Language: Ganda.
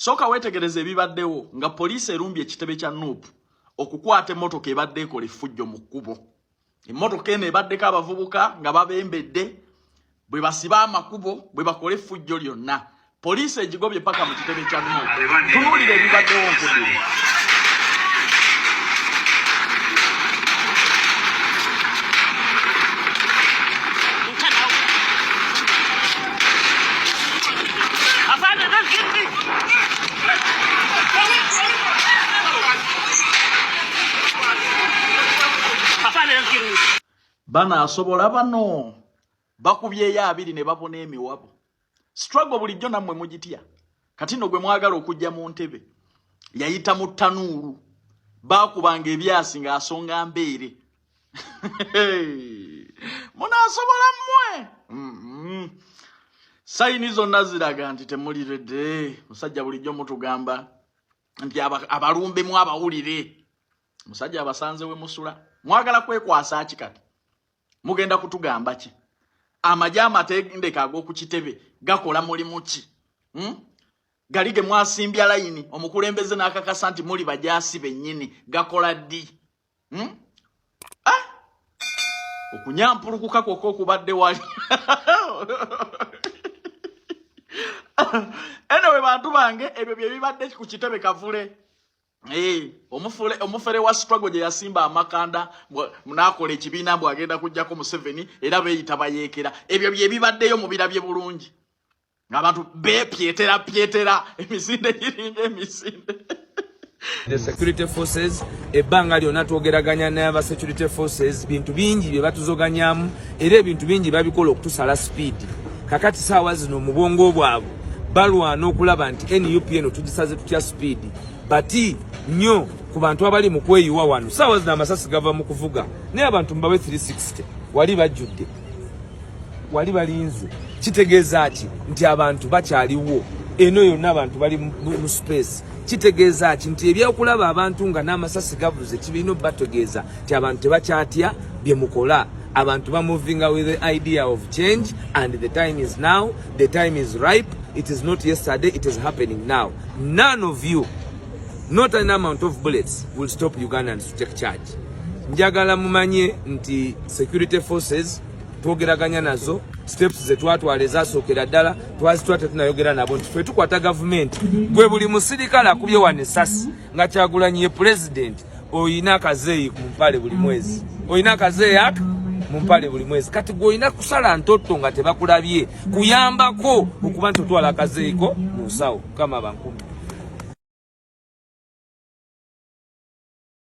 soka wetegereze ebibaddewo nga police erumbye ekitebe kya Nuupu okukwata emmotoka ebadde ekola effujjo mu kkubo. Emmotoka eno ebaddeko abavubuka nga babembedde bwe basiba amakubo bwe bakola effujjo lyonna. Police egigobye paka mu kitebe kya Nuupu. Tunuulire ebibaddewo nkudire. Bana asobola bano bakubyeyo 2 ne babona emiwabo. Struggle bulijjo nammwe mugitya. Kati no gwe mwagala okujja mu ntebe. Yayita mu ttanuulu. Bakubanga ebyasi nga asonga mbeere. Muna asobola mmwe. Sayini zonna ziraga nti temuliredde. Musajja bulijjo mutugamba nti abalumbe mu abawulire. Musajja abasanze we musula. Mwagala kwekwasa kikati. Mugenda kutugamba ki? Amajama amatendeka ag'oku kitebe gakola mulimu ki? Galige mwasimbya layini omukulembeze n'akakasa nti muli bajasi bennyini gakola ddi? Okunyampulukuka kwokka okubadde wali. Anyway bantu bange ebyo bye bibadde ku kitebe kavule. Omufere wa struggle je yasimba amakanda munakola ekibiina bwe agenda kujjako mu 7 era beyita bayekera. Ebyo bye bibaddeyo mu birabye bulungi. Abantu pietera emisinde giringa emisinde. The security forces ebanga lyonna twogeraganya n'aba security forces bintu bingi bye batuzoganyamu era ebintu bingi babikola okutusala speed. Kakati saawa zino mu bwongo bwabwe balwana okulaba nti NUP eno tugisaze tutya speed. Bati nnyo ku bantu abali mu kweyiwa wano. Saawa zino amasasi gava mu kuvuga. Naye abantu mbawe 360 wali bajjudde. Wali balinze. Kitegeeza ki nti abantu bakyaliwo. Eno yonna abantu bali mu space. Kitegeeza ki nti ebyokulaba abantu nga n'amasasi gavuze kibino bategeeza nti abantu tebakyatya bye mukola. Abantu ba moving with the idea of change and the time is now. The time is ripe. It is not yesterday. It is happening now. None of you, not an amount of bullets, will stop Ugandans to take charge. Njagala mumanye nti security forces twogeraganya nazo steps ze twatwala ezasookera ddala twazitwate tunayogera nabo nti ffe tukwata government gwe buli musirikale akubye wane essasi nga Kyagulanyi president oyina akazeeyi mu mpale buli mwezi. Oyina akazeeyi aka mu mpale buli mwezi. Kati gwoyina kusala ntotto nga tebakulabye kuyambako okuba nti otwala akazeeyiko mu nsawo kama bankumi.